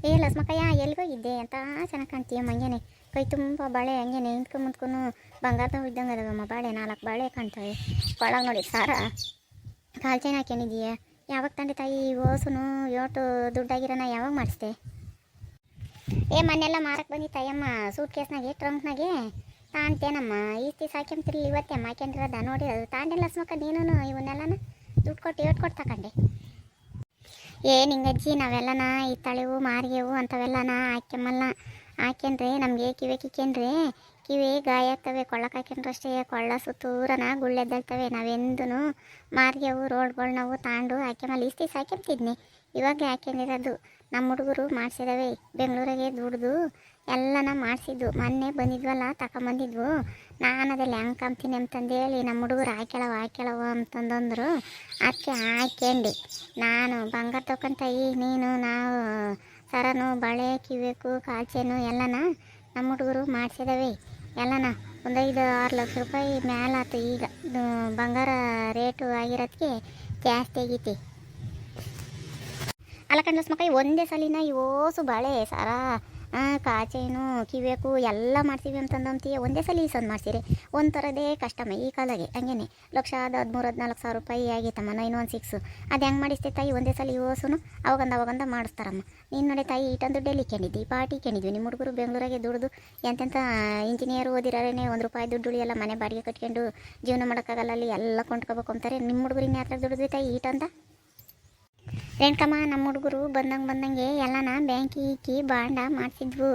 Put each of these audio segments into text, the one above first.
ಏ ಲಸ್ಮಕ್ಕಯ್ಯ ಎಲ್ಲಿಗೋ ಇದ್ದೆ ಅಂತ ಚೆನ್ನಾಗಿ ಕಾಣ್ತೀಯಮ್ಮ ಹಂಗೇನೆ ಕೈ ತುಂಬ ಬಾಳೆ ಹಂಗೇನೆ ಮುಂದ್ಕು ಬಂಗಾರದ ಇದ್ದಂಗೆ ಅದಾವಮ್ಮ ಬಾಳೆ 4 ಬಾಳೆ ಕಾಣ್ತವೆ ಒಳಗೆ ನೋಡಿ ಸಾರ ಕಾಲು ಚೈನ್ ಹಾಕ್ಯನಿದೀಯ ಯಾವಾಗ ತಂದೆ ತಾಯಿ ಓಸುನು ಯೋಟು ದುಡ್ಡಾಗಿರೋನ ಯಾವಾಗ ಮಾಡಿಸ್ದೆ ಏ ಮನೆಲ್ಲ ಮಾರಕ್ಕೆ ಬಂದಿತ್ತಾಯಮ್ಮ ಸೂಟ್ ಕೇಸ್ನಾಗೆ ಟ್ರಂಕ್ನಾಗೆ ತಾಂತೇನಮ್ಮ ಈಸ್ತಿ ಸಾಕ್ಯಂತಿರ್ಲಿ ಇವತ್ತೇ ಅಮ್ಮ ಹಾಕ್ಯಂಡಿರೋದ ನೋಡಿ ಅದು ತಾಂಡೆ ಲಸ್ಮಕ್ಕ ನೀನು ಇವನ್ನೆಲ್ಲನ ದುಡ್ಡು ಕೊಟ್ಟು ಕೊಟ್ಟು ತಗೊಂಡೆ ಏ ನಿಂಗಜ್ಜಿ ನಾವೆಲ್ಲನ ಈ ತಳೆವು ಮಾರಿಗೆವು ಅಂಥವೆಲ್ಲನ ಹಾಕ್ಯಮ್ಮಲ್ಲ ಹಾಕ್ಯಂಡ್ರೆ ನಮಗೆ ಕಿವೆ ಕಿಕ್ಯಂಡ್ರೆ ಕಿವಿ ಗಾಯ ಆಗ್ತವೆ ಕೊಳ್ಳಕ್ಕೆ ಹಾಕ್ಯಂಡ್ರೆ ಅಷ್ಟೇ ಕೊಳ್ಳ ಸುತ್ತೂರನ ಗುಳ್ಳೆದ್ದಳ್ತವೆ ನಾವೆಂದೂ ಮಾರಿಗೆವು ರೋಡ್ಗಳು ನಾವು ತಾಂಡು ಹಾಕ್ಯಮಲ್ಲ ಇಸ್ತಿ ಹಾಕ್ಯಂತಿದ್ನಿ ಇವಾಗಲೇ ಹಾಕ್ಯಂದಿರೋದು ನಮ್ಮ ಹುಡುಗರು ಮಾಡಿಸಿದವೆ ಬೆಂಗಳೂರಿಗೆ ದುಡ್ದು ಎಲ್ಲನ ಮಾಡಿಸಿದ್ದು ಮೊನ್ನೆ ಬಂದಿದ್ವಲ್ಲ ತಗೊಂಬಂದಿದ್ವು ನಾನು ಅದೆಲ್ಲ ಹೆಂಗೆ ಕಂಬ್ತೀನಿ ಅಂತಂದೇಳಿ ನಮ್ಮ ಹುಡುಗರು ಹಾಕ್ಯಳವ ಅಂತಂದಂದ್ರು ಅದಕ್ಕೆ ಹಾಕ್ಯಂಡು ನಾನು ಬಂಗಾರ ತಗೊಂತಾಯಿ ನೀನು ನಾವು ಸರನು ಬಳೆ ಕಿವೇಕು ಕಾಲ್ಚೇನು ಎಲ್ಲನ ನಮ್ಮ ಹುಡುಗರು ಮಾಡಿಸಿದವೆ ಎಲ್ಲನ 5-6 ಲಕ್ಷ ರೂಪಾಯಿ ಮೇಲಾತು ಈಗ ಬಂಗಾರ ರೇಟು ಆಗಿರೋದಕ್ಕೆ ಜಾಸ್ತಿ ಆಗೈತಿ ಅಲ್ಲ ಕಣ್ಣ ಮಕ್ಕಳು ಒಂದೇ ಸಲಿನ ಓಸು ಬಾಳೆ ಸಾರ ಕಾಚೇನು ಕಿವೇಕು ಎಲ್ಲ ಮಾಡ್ತೀವಿ ಅಂತಂದಂತೀಯ ಒಂದೇ ಸಲ ಈಸೊಂದು ಮಾಡ್ತೀರಿ ಒಂಥರದೇ ಕಷ್ಟಮ್ಮ ಈ ಕಾಲಾಗೆ ಹಂಗೇನೆ ಲಕ್ಷ 13-14 ಸಾವಿರ ರೂಪಾಯಿ ಆಗೈತಮ್ಮ 916 ಅದು ಹೆಂಗೆ ಮಾಡಿಸ್ತೇ ತಾಯಿ ಒಂದೇ ಸಲ ಓಸುನು ಅವಾಗಂದ ಮಾಡಿಸ್ತಾರಮ್ಮ ನೀನು ನೋಡಿ ತಾಯಿ ಇಟ್ಟೊಂದು ದುಡ್ಡು ಇಕ್ಕೊಂಡಿದ್ದಿ ಪಾಟಿ ಇಕ್ಕೊಂಡಿದ್ವಿ ನಿಮ್ಮ ಹುಡುಗರು ಬೆಂಗಳೂರಾಗೆ ದುಡ್ದು ಎಂತೆಂಥ ಇಂಜಿನಿಯರ್ ಓದಿರೋರೇನೆ 1 ರೂಪಾಯಿ ದುಡ್ಡು ಎಲ್ಲ ಮನೆ ಬಾಡಿಗೆ ಕಟ್ಕೊಂಡು ಜೀವನ ಮಾಡೋಕ್ಕಾಗಲ್ಲ ಅಲ್ಲಿ ಎಲ್ಲ ಕೊಂಡ್ಕೋಬೇಕು ಅಂತಾರೆ ನಿಮ್ಮ ಹುಡುಗರು ಇನ್ನು ಯಾತ್ರ ದುಡಿದ್ವಿ ತಾಯಿ ಈಟಂತ ರೇಣುಕಮ್ಮ ನಮ್ಮ ಹುಡುಗರು ಬಂದಂಗೆ ಎಲ್ಲನ ಬ್ಯಾಂಕಿಗೆ ಇಕ್ಕಿ ಬಾಂಡ ಮಾಡಿಸಿದ್ವು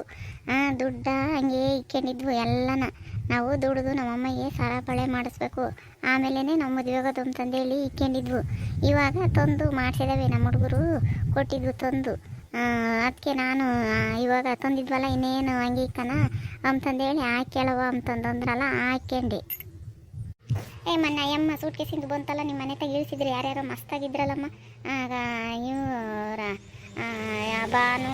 ದುಡ್ಡ ಹಂಗೆ ಇಕ್ಕೊಂಡಿದ್ವು ಎಲ್ಲನ ನಾವು ದುಡ್ದು ನಮ್ಮಮ್ಮಗೆ ಸಾರ ಬಳೆ ಮಾಡಿಸ್ಬೇಕು ಆಮೇಲೆ ನಮ್ಮ ಮದುವೆ ಆಗೋದು ಅಂತಂದೇಳಿ ಇಕ್ಕೊಂಡಿದ್ವು ಇವಾಗ ತಂದು ಮಾಡಿಸಿದವೆ ನಮ್ಮ ಹುಡುಗರು ಕೊಟ್ಟಿದ್ವು ತಂದು ಅದಕ್ಕೆ ನಾನು ಇವಾಗ ತಂದಿದ್ವಲ್ಲ ಇನ್ನೇನು ಹಂಗೆ ಇಕ್ಕನ ಅಂತಂದೇಳಿ ಹಾಕ್ಯಳವ ಅಂತಂದಂದ್ರಲ್ಲ ಹಾಕ್ಯಂಡೆ ಮೊನ್ನೆ ಅಯ್ಯಮ್ಮ ಸೂಟ್ ಕೇಸಿಂದು ಬಂತಲ್ಲ ನಿಮ್ಮ ಮನೆ ತಗ ಇಳಿಸಿದ್ರು ಯಾರ್ಯಾರೋ ಮಸ್ತಾಗಿದ್ರಲ್ಲಮ್ಮ ಆಗ ಇವರ ಬಾನು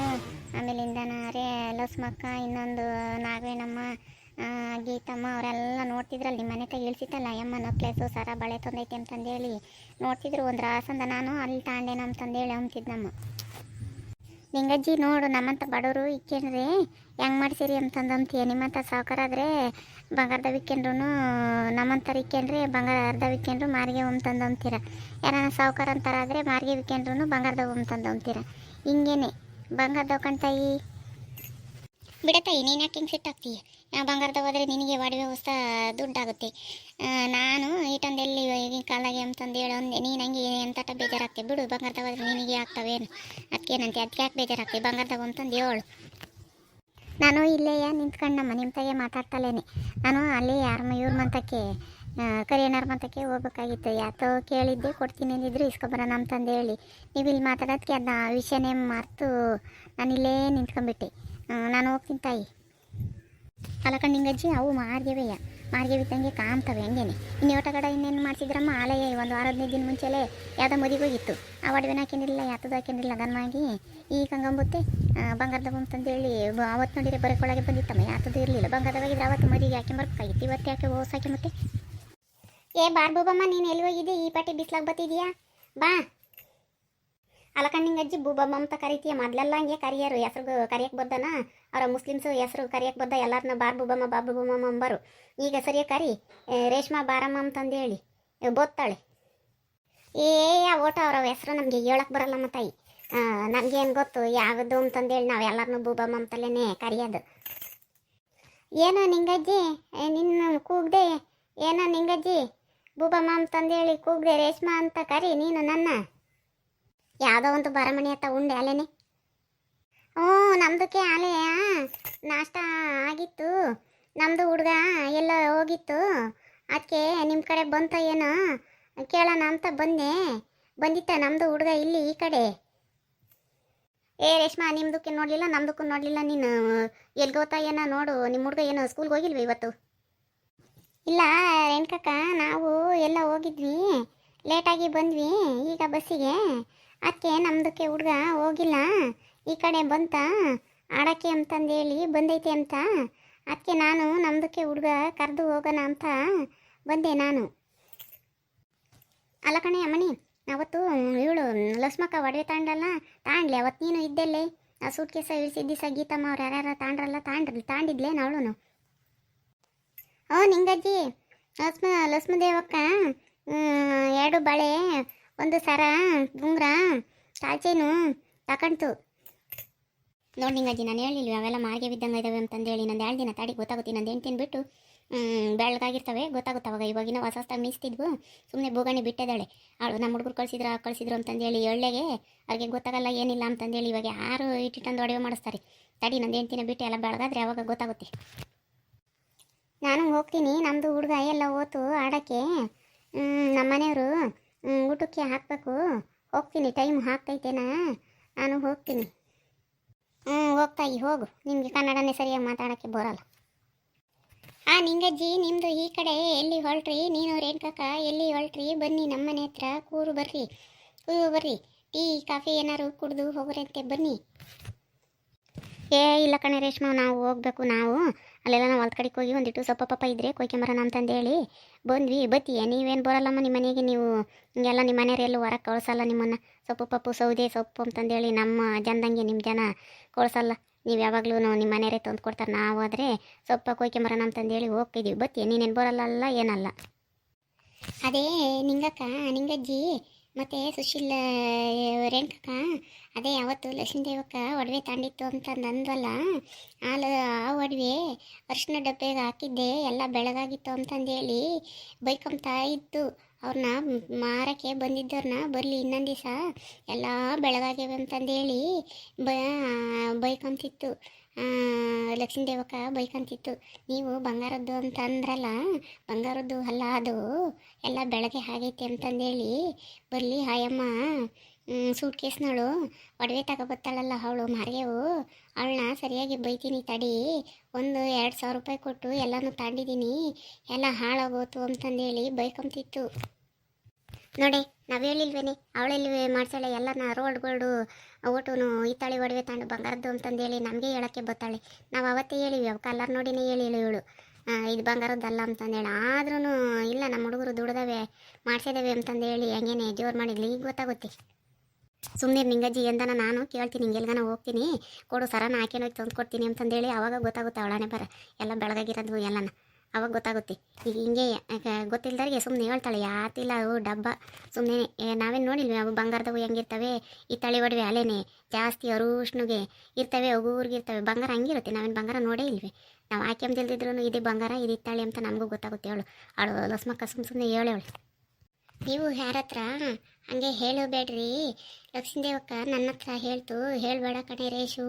ಆಮೇಲಿಂದನ ರೇ ಲಸ್ಮಕ್ಕ ಇನ್ನೊಂದು ನಾಗವೇಣಮ್ಮ ಗೀತಮ್ಮ ಅವರೆಲ್ಲ ನೋಡ್ತಿದ್ರಲ್ಲ ನಿಮ್ಮ ಮನೆ ತಗ ಇಳಿಸಿತ್ತಲ್ಲ ಅಯ್ಯಮ್ಮ ನಕ್ಲೇಸು ಸರ ಬಳೆ ತಂದೈತೆ ಅಂತಂದೇಳಿ ನೋಡ್ತಿದ್ರು ಒಂದು ರಾಸಂದ ನಾನು ಅಲ್ಲಿ ತಾಂಡೇನ ಅಂತಂದೇಳಿ ಅಂತಿದ್ನಮ್ಮ ನಿಂಗಜ್ಜಿ ನೋಡು ನಮ್ಮಂಥ ಬಡವರು ಇಕ್ಕೊಂಡ್ರೆ ಹೆಂಗೆ ಮಾಡ್ಸಿರಿ ಅಂತಂದಂತೀಯ ನಿಮ್ಮಂಥ ಸಾವುಕಾರಾದರೆ ಬಂಗಾರದ ಇಕ್ಕೊಂಡ್ರು ನಮ್ಮಂಥವ್ರು ಇಕ್ಕೊಂಡ್ರೆ ಬಂಗಾರದ ಇಕ್ಕೊಂಡ್ರು ಮಾರಿಗೆ ಅಂತಂದಂತೀರ ಯಾರನ್ನ ಸಾವುಕಾರ ಅಂತಾರಾದರೆ ಮಾರಿಗೆ ಇಕ್ಕೊಂಡ್ರು ಬಂಗಾರದ ಅಂತಂದಂತೀರ ಹಿಂಗೇನೆ ಬಂಗಾರದ ಕಣ್ತಾಯಿ ಬಿಡತಾಯಿ ನೀನು ಯಾಕೆ ಹಿಂಗೆ ಸೆಟ್ ಆಗ್ತೀಯ ಬಂಗಾರದ ಹೋದರೆ ನಿನಗೆ ಒಡವೆ ಹೊಸ ದುಡ್ಡಾಗುತ್ತೆ ನಾನು ಈಟೊಂದೆಲ್ಲಿ ಈಗಿನ ಕಾಲಾಗೆ ಅಂತಂದು ಹೇಳೋ ನೀನು ಹಂಗೆ ಎಂತಟ ಬೇಜಾರಾಗ್ತೀವಿ ಬಿಡು ಬಂಗಾರದ ಹೋದರೆ ನಿನಗೆ ಆಗ್ತವೇನು ಅದಕ್ಕೇನಂತೆ ಅದಕ್ಕೆ ಯಾಕೆ ಬೇಜಾರಾಗ್ತೀವಿ ಬಂಗಾರದಾಗ ಅಂತಂದು ಹೇಳು ನಾನು ಇಲ್ಲೇ ನಿಂತ್ಕೊಂಡಮ್ಮ ನಿಮ್ಮ ತಾಯಿಗೆ ಮಾತಾಡ್ತಲೇನೆ ನಾನು ಅಲ್ಲಿ ಇವ್ರ ಮಂತಕ್ಕೆ ಕರಿಯಣ್ಣರ ಮಂತಕ್ಕೆ ಹೋಗ್ಬೇಕಾಗಿತ್ತು ಯಾತೋ ಕೇಳಿದ್ದೆ ಕೊಡ್ತೀನಿ ಅಂದಿದ್ರು ಇಸ್ಕೊಬರೋಣ ಅಂತಂದು ಹೇಳಿ ನೀವು ಇಲ್ಲಿ ಮಾತಾಡೋದಕ್ಕೆ ಅದನ್ನ ವಿಷಯನೇ ಮರೆತು ನಾನು ಇಲ್ಲೇ ನಿಂತ್ಕೊಂಡ್ಬಿಟ್ಟೆ ನಾನು ಹೋಗ್ತೀನಿ ತಾಯಿ ಅಲಕಂಡಿಂಗಜ್ಜಿ ಅವು ಮಾರ್ಗೆವೆಯ ಮಾರ್ಗೆವಿದ್ದಂಗೆ ಕಾಣ್ತವೆ ಹಂಗೇನೆ ಇನ್ನು ಓಟಗಡ ಇನ್ನೇನು ಮಾಡ್ತಿದ್ರಮ್ಮ ಆಲಯ 1-15 ದಿನ ಮುಂಚೆಲೇ ಯಾವುದೋ ಮದುವೆ ಹೋಗಿತ್ತು ಆ ಒಡವೆನ ಹಾಕೊಂಡಿರಲಿಲ್ಲ ಯಾತದ ಹಾಕೊಂಡಿರಲಿಲ್ಲ ಗನ್ಮಾಗಿ ಈಗ ಹಂಗಂಬುತ್ತೆ ಬಂಗಾರದ ಅಂತಂದೇಳಿ ಅವತ್ತು ನೋಡಿದ್ರೆ ಬರೋಕ್ಕೊಳಗೆ ಬಂದಿತ್ತಮ್ಮ ಯಾತದು ಇರಲಿಲ್ಲ ಬಂಗಾರದಾಗಿದ್ರೆ ಅವತ್ತು ಮದುವೆಗೆ ಹಾಕೊಂಬರ್ಬೇಕಾಗಿತ್ತು ಇವತ್ತು ಯಾಕೆ ಓಸ್ ಹಾಕಿ ಮತ್ತೆ ಬಾರ್ಬೂಬಮ್ಮ ನೀನು ಎಲ್ಲಿ ಹೋಗಿದ್ದೆ ಈ ಪಾಟಿ ಬಿಸ್ಲಾಗ ಬತ್ತಿದೀಯಾ ಬಾ ಅಲಕಣ್ಣಿಂಗಜ್ಜಿ ಬೂಬಮ್ಮ ಅಂತ ಕರಿತೀಯ ಮೊದಲೆಲ್ಲ ಹಂಗೆ ಕರಿಯರು ಹೆಸ್ರು ಕರಿಯಕ್ಕೆ ಬರ್ದನ ಅವರ ಮುಸ್ಲಿಮ್ಸು ಹೆಸ್ರು ಕರಿಯಕ್ಕೆ ಬರ್ದ ಎಲ್ಲರನ್ನ ಬಾಬುಬಮ್ಮ ಅಂಬರು ಈಗ ಸರಿಯಾಗಿ ಕರಿ ರೇಷ್ಮಾ ಬಾರಮ್ಮ ಅಂತಂದು ಹೇಳಿ ಬೋತ್ತಾಳೆ ಆ ಓಟ ಅವ್ರ ಹೆಸ್ರು ನಮಗೆ ಹೇಳಕ್ಕೆ ಬರಲ್ಲಮ್ಮ ತಾಯಿ ನಮಗೇನು ಗೊತ್ತು ಯಾವುದು ಅಂತಂದೇಳಿ ನಾವು ಎಲ್ಲರನ್ನೂ ಬೂಬಮ್ಮ ಅಂತಲೇ ಕರಿಯೋದು ಏನೋ ನಿಂಗಜ್ಜಿ ನಿನ್ನ ಕೂಗ್ದೆ ಏನೋ ನಿಂಗಜ್ಜಿ ಬೂಬಮ್ಮ ಅಂತಂದೇಳಿ ಕೂಗ್ದೆ ರೇಷ್ಮಾ ಅಂತ ಕರಿ ನೀನು ನನ್ನ ಯಾವುದೋ ಒಂದು ಬರಮಣಿ ಹತ್ತ ಉಂಡೆ ಅಲ್ಲೇನೆ ನಮ್ದಕ್ಕೆ ಆಲೆ ನಾಷ್ಟ ಆಗಿತ್ತು ನಮ್ಮದು ಹುಡುಗ ಎಲ್ಲ ಹೋಗಿತ್ತು ಅದಕ್ಕೆ ನಿಮ್ಮ ಕಡೆ ಬಂತ ಏನೋ ಕೇಳೋಣ ಅಂತ ಬಂದಿತ್ತ ನಮ್ಮದು ಹುಡುಗ ಇಲ್ಲಿ ಈ ಕಡೆ ರೇಷ್ಮಾ ನಿಮ್ದಕ್ಕೆ ನೋಡಲಿಲ್ಲ ನಮ್ದಕ್ಕೂ ನೋಡಲಿಲ್ಲ ನೀನು ಎಲ್ಗೋತಾ ಏನೋ ನೋಡು ನಿಮ್ಮ ಹುಡುಗ ಏನೋ ಸ್ಕೂಲ್ಗೆ ಹೋಗಿಲ್ವಿ ಇವತ್ತು ಇಲ್ಲ ರೇಣುಕಕ್ಕ ನಾವು ಎಲ್ಲ ಹೋಗಿದ್ವಿ ಲೇಟಾಗಿ ಬಂದ್ವಿ ಈಗ ಬಸ್ಸಿಗೆ ಅದಕ್ಕೆ ನಮ್ಮದಕ್ಕೆ ಹುಡುಗ ಹೋಗಿಲ್ಲ ಈ ಕಡೆ ಬಂತ ಆಡೋಕ್ಕೆ ಅಂತಂದೇಳಿ ಬಂದೈತೆ ಅಂತ ಅದಕ್ಕೆ ನಾನು ನಮ್ಮದಕ್ಕೆ ಹುಡುಗ ಕರೆದು ಹೋಗೋಣ ಅಂತ ಬಂದೆ ನಾನು ಅಲ್ಲ ಕಣೆ ಅಮ್ಮಣಿ ಅವತ್ತು ಇವಳು ಲಕ್ಷ್ಮಕ್ಕ ಒಡವೆ ತಾಂಡ್ಲಿ ಅವತ್ತು ನೀನು ಇದ್ದೆಲ್ಲೇ ಆ ಸೂಟ್ ಕೇಸ ಇಳಿಸಿದ್ದಿ ಗೀತಮ್ಮ ಅವ್ರು ಯಾರ್ಯಾರ ತಾಂಡ್ರಲ್ಲ ತಾಂಡಿದ್ಲೇನು ಅವಳು? ಓ ನಿಂಗಜ್ಜಿ, ಲಕ್ಷ್ಮದೇವಕ್ಕ 2 ಬಳೆ, 1 ಸರ, ಉಂಗ್ರ, ಕಾಲ್ಚೇನು ತಕೊಂಡ್ತು. ನೋಡಿ ನಿಂಗಜ್ಜಿ, ನಾನು ಹೇಳಿಲ್ವಿ ಅವೆಲ್ಲ ಮಾರ್ಗೆ ಬಿದ್ದಂಗೆ ಇದ್ದಾವೆ ಅಂತಂದೇಳಿ. ನಂದು 2 ದಿನ ತಾಡಿ ಗೊತ್ತಾಗುತ್ತೆ. ನಂದು ಹೆಂಡ್ತಿನ ಬಿಟ್ಟು ಬೆಳಗಾಗಿರ್ತವೆ, ಗೊತ್ತಾಗುತ್ತವಾಗ. ಇವಾಗಿನ ಹೊಸದಾಗಿ ಮೀಸ್ತಿದ್ವು, ಸುಮ್ಮನೆ ಬೋಗಣಿ ಬಿಟ್ಟಿದ್ದಾಳೆ ಅವಳು. ನಮ್ಮ ಹುಡುಗರು ಕಳಿಸಿದ್ರು ಅಂತಂದೇಳಿ ಎಳ್ಳೆಗೆ ಅವ್ರಿಗೆ ಗೊತ್ತಾಗಲ್ಲ ಏನಿಲ್ಲ ಅಂತಂದೇಳಿ ಇವಾಗ ಯಾರು ಇಟ್ಟಿಟ್ಟಂದು ಒಡವೆ ಮಾಡಿಸ್ತಾರೆ. ತಡಿ, ನಂದು ಹೆಂಡ್ತಿನ ಬಿಟ್ಟು ಎಲ್ಲ ಬೆಳಗಾದ್ರೆ ಅವಾಗ ಗೊತ್ತಾಗುತ್ತೆ. ನಾನು ಹೋಗ್ತೀನಿ, ನಮ್ಮದು ಹುಡುಗ ಎಲ್ಲ ಓತು ಆಡೋಕ್ಕೆ. ನಮ್ಮ ಮನೆಯವರು ಊಟಕ್ಕೆ ಹಾಕಬೇಕು. ಹೋಗ್ತೀನಿ, ಟೈಮ್ ಹಾಕ್ತೈತೇನಾ? ನಾನು ಹೋಗ್ತೀನಿ. ಹೋಗ್ತಾಯಿ ಹೋಗು, ನಿಮಗೆ ಕನ್ನಡನೇ ಸರಿಯಾಗಿ ಮಾತಾಡೋಕ್ಕೆ ಬರೋಲ್ಲ. ನಿಂಗಜ್ಜಿ, ನಿಮ್ಮದು ಈ ಕಡೆ ಎಲ್ಲಿ ಹೊರಟ್ರಿ? ನೀನು ರೇಣುಕಕ್ಕ ಎಲ್ಲಿ ಹೊರಟ್ರಿ? ಬನ್ನಿ, ನಮ್ಮ ಮನೆ ಹತ್ರ ಕೂರು ಬರ್ರಿ. ಟೀ ಕಾಫಿ ಏನಾರು ಕುಡಿದು ಹೋಗ್ರಂತೆ ಬನ್ನಿ. ಇಲ್ಲ ಕಣೆ ರೇಷ್ಮಾ, ನಾವು ಹೋಗ್ಬೇಕು. ನಾವು ಅಲ್ಲೆಲ್ಲ ನಾವು ಹೊಲ್ದ ಕಡೆಗೆ ಹೋಗಿ ಒಂದಿಟ್ಟು ಸೊಪ್ಪ ಇದ್ದರೆ ಕೊಯ್ಕೊಂಬರೋಣ ಅಂತಂದೇಳಿ ಬಂದ್ವಿ. ಬತ್ತೀಯ? ನೀವೇನು ಬರೋಲ್ಲಮ್ಮ ನಿಮ್ಮ ಮನೆಗೆ? ನೀವು ಹಿಂಗೆಲ್ಲ ನಿಮ್ಮ ಮನೆಯವ್ರು ಎಲ್ಲೂ ಹೊರಗೆ ಕಳ್ಸಲ್ಲ ನಿಮ್ಮನ್ನು. ಸೊಪ್ಪು ಸೌದೆ ಸೊಪ್ಪು ಅಂತಂದೇಳಿ ನಮ್ಮ ಜನದಂಗೆ ನಿಮ್ಮ ಜನ ಕಳ್ಸಲ್ಲ. ನೀವು ಯಾವಾಗಲೂ ನಿಮ್ಮ ಮನೆಯವರೇ ತಂದು ಕೊಡ್ತಾರೆ. ನಾವು ಆದರೆ ಸೊಪ್ಪ ಕೊಯ್ಕೊಂಬರೋಣ ಅಂತಂದೇಳಿ ಹೋಗ್ತಿದ್ದೀವಿ. ಬತ್ತೀಯ? ನೀನೇನು ಬರೋಲ್ಲ ಏನಲ್ಲ. ಅದೇ ನಿಂಗಜ್ಜಿ ಮತ್ತು ಸುಶೀಲ ರೇಣುಕಕ್ಕ, ಅದೇ ಯಾವತ್ತು ಲಕ್ಷ್ಮೀದೇವಕ್ಕ ಒಡವೆ ತಾಂಡಿತ್ತು ಅಂತಂದಲ್ವಲ್ಲ, ಆ ಒಡವೆ ಅರಿಶಿನ ಡಬ್ಬೆಗೆ ಹಾಕಿದ್ದೆ, ಎಲ್ಲ ಬೆಳಗಾಗಿತ್ತು ಅಂತಂದೇಳಿ ಬೈಕೊಂಬ್ತಾ ಇತ್ತು. ಅವ್ರನ್ನ ಮಾರಕ್ಕೆ ಬಂದಿದ್ದವ್ರನ್ನ ಬರಲಿ ಇನ್ನೊಂದು ದಿವಸ ಎಲ್ಲ ಬೆಳಗಾಗ್ಯವೆ ಅಂತಂದೇಳಿ ಬೈಕೊಂತಿತ್ತು. ಲಕ್ಷ್ಮೀದೇವಕ್ಕ ಬೈಕಂತಿತ್ತು. ನೀವು ಬಂಗಾರದ್ದು ಅಂತ ಅಂದ್ರಲ್ಲ, ಬಂಗಾರದ್ದು ಅಲ್ಲ ಅದು, ಎಲ್ಲ ಬೆಳಗ್ಗೆ ಆಗೈತೆ ಅಂತಂದೇಳಿ ಬರಲಿ ಹಾಯಮ್ಮ ಸೂಟ್ ಕೇಸ್ನವಳು ಒಡವೆ ತಗೊಬತ್ತಾಳಲ್ಲ ಅವಳು ಮಾರ್ಗೆವು, ಅವಳನ್ನ ಸರಿಯಾಗಿ ಬೈತೀನಿ ತಡಿ. 1-2 ಸಾವಿರ ರೂಪಾಯಿ ಕೊಟ್ಟು ಎಲ್ಲನೂ ತಾಂಡಿದ್ದೀನಿ, ಎಲ್ಲ ಹಾಳಾಗೋತು ಅಂತಂದೇಳಿ ಬೈಕೊಂತಿತ್ತು. ನೋಡಿ, ನಾವು ಹೇಳಿಲ್ವೇನೆ, ಅವಳೆಲ್ಲಿ ಮಾಡ್ತಾಳೆ ಎಲ್ಲನ ರೋಲ್ಡ್ಗಳು ಓಟುನು ಹಿತ್ತಾಳಿ ಒಡವೆ ತಾಂಡು ಬಂಗಾರದ್ದು ಅಂತಂದೇಳಿ ನಮಗೆ ಹೇಳೋಕ್ಕೆ ಬರ್ತಾಳೆ. ನಾವು ಅವತ್ತೇ ಹೇಳಿವಿ, ಅವು ಕಲರ್ ನೋಡಿನೇ ಹೇಳಿಲ್ಲ ಇವಳು ಇದು ಬಂಗಾರದ್ದಲ್ಲ ಅಂತಂದೇಳಿ. ಆದ್ರೂ ಇಲ್ಲ, ನಮ್ಮ ಹುಡುಗರು ದುಡ್ದವೆ ಮಾಡಿಸಿದ್ದೇವೆ ಅಂತಂದೇಳಿ ಹಂಗೇನೆ ಜೋರು ಮಾಡಿದ್ಲಿ. ಈಗ ಗೊತ್ತಾಗುತ್ತೆ. ಸುಮ್ಮನೆ ನಿಂಗಜ್ಜಿ ಎಂದನ ನಾನು ಕೇಳ್ತೀನಿ, ಹಿಂಗೆಲ್ಗನ ಹೋಗ್ತೀನಿ, ಕೊಡು ಸರನ ಹಾಕೇನೋಗಿ ತಂದು ಕೊಡ್ತೀನಿ ಅಂತಂದೇಳಿ ಅವಾಗ ಗೊತ್ತಾಗುತ್ತೆ ಅವಳಾನೆ ಬರ ಎಲ್ಲ ಬೆಳಗಾಗಿರೋದು ಎಲ್ಲನ. ಅವಾಗ ಗೊತ್ತಾಗುತ್ತೆ. ಈಗ ಹಿಂಗೆ ಗೊತ್ತಿಲ್ದಾರಿಗೆ ಸುಮ್ಮನೆ ಹೇಳ್ತಾಳೆ, ಯಾತಿಲ್ಲ ಅವು ಡಬ್ಬ ಸುಮ್ಮನೆ. ನಾವೇನು ನೋಡಿಲ್ವಿ ಅವು ಬಂಗಾರದವು ಹೆಂಗಿರ್ತವೆ, ಈ ತಳಿ ಒಡವೆ ಅಲೇನೆ ಜಾಸ್ತಿ ಅರುಷ್ಣಿಗೆ ಇರ್ತವೆ, ಇರ್ತವೆ. ಬಂಗಾರ ಹಂಗಿರುತ್ತೆ, ನಾವೇನು ಬಂಗಾರ ನೋಡೇ ಇಲ್ವಿ. ನಾವು ಹಾಕ್ಯಂದಿಲ್ದಿದ್ರು ಇದೇ ಬಂಗಾರ ಇದು ಇತ್ತಾಳೆ ಅಂತ ನಮಗೂ ಗೊತ್ತಾಗುತ್ತೆ. ಅವಳು ಲಸ್ಮಕ್ಕ ಸುಮ್ಮನೆ ಹೇಳವಳು. ನೀವು ಯಾರ ಹತ್ರ ಹಂಗೆ ಹೇಳಬೇಡ್ರಿ, ಲಕ್ಷ್ಮೀದೇವಕ್ಕ ನನ್ನ ಹತ್ರ ಹೇಳ್ತು, ಹೇಳಬೇಡ ಕಣೆ ರೇಷು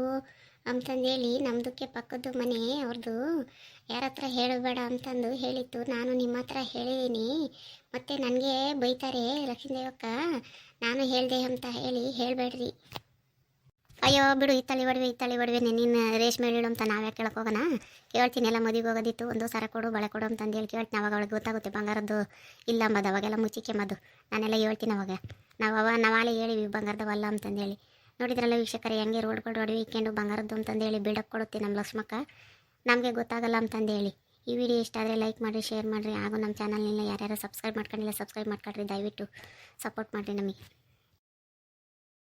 ಅಂತಂದೇಳಿ ನಮ್ಮದಕ್ಕೆ ಪಕ್ಕದ್ದು ಮನೆ ಅವ್ರದ್ದು, ಯಾರ ಹತ್ರ ಹೇಳಬೇಡ ಅಂತಂದು ಹೇಳಿತ್ತು. ನಾನು ನಿಮ್ಮ ಹತ್ರ ಹೇಳಿದ್ದೀನಿ, ಮತ್ತು ನನಗೆ ಬೈತಾರೆ ಲಕ್ಷ್ಮೀದೇವಕ್ಕ, ನಾನು ಹೇಳಿದೆ ಅಂತ ಹೇಳಬೇಡ್ರಿ. ಅಯ್ಯೋ ಬಿಡು, ಇತ್ತಳಿ ಒಡವೆನೆ ನೀನು ರೇಷ್ಮೆ ಹೇಳು ಅಂತ ನಾವೇ ಕೇಳಕ್ಕೆ ಹೋಗೋಣ? ಕೇಳ್ತೀನಿ, ಎಲ್ಲ ಮದುವೆಗೆ ಹೋಗೋದಿತ್ತು, 1 ಸರ ಕೊಡು ಬಳೆ ಕೊಡು ಅಂತಂದೇಳಿ ಕೇಳ್ತೀನಿ. ಅವಾಗ ಅವಳಿಗೆ ಗೊತ್ತಾಗುತ್ತೆ ಬಂಗಾರದ್ದು ಇಲ್ಲ ಅಂಬದು. ಅವಾಗೆಲ್ಲ ಮುಚ್ಚಿಕೆ ಮದ್ದು ನಾನೆಲ್ಲ ಹೇಳ್ತೀನಿ. ಅವಾಗ ನಾವಾಲೆ ಹೇಳಿವಿ ಬಂಗಾರದವಲ್ಲ ಅಂತಂದೇಳಿ. ನೋಡಿದ್ರಲ್ಲ ವೀಕ್ಷಕರೇ, ಹೆಂಗೆ ರೋಡ್ಗಳು ಒಡವೆ ಇಕ್ಕೊಂಡು ಬಂಗಾರದ್ದು ಅಂತಂದೇಳಿ ಬಿಲ್ಡಪ್ ಕೊಡುತ್ತೆ ನಮ್ಮ ಲಕ್ಷ್ಮಕ್ಕ. ನಮಗೆ ಗೊತ್ತಾಗಲ್ಲ ಅಂತಂದೇಳಿ. ಈ ವಿಡಿಯೋ ಇಷ್ಟ ಆದರೆ ಲೈಕ್ ಮಾಡಿರಿ, ಶೇರ್ ಮಾಡಿರಿ, ಹಾಗೂ ನಮ್ಮ ಚಾನಲ್ನೆಲ್ಲ ಯಾರ್ಯಾರು ಸಬ್ಸ್ಕ್ರೈಬ್ ಮಾಡ್ಕೊಂಡಿಲ್ಲ ಸಬ್ಸ್ಕ್ರೈಬ್ ಮಾಡ್ಕೊಳ್ರಿ. ದಯವಿಟ್ಟು ಸಪೋರ್ಟ್ ಮಾಡಿರಿ ನಮಗೆ.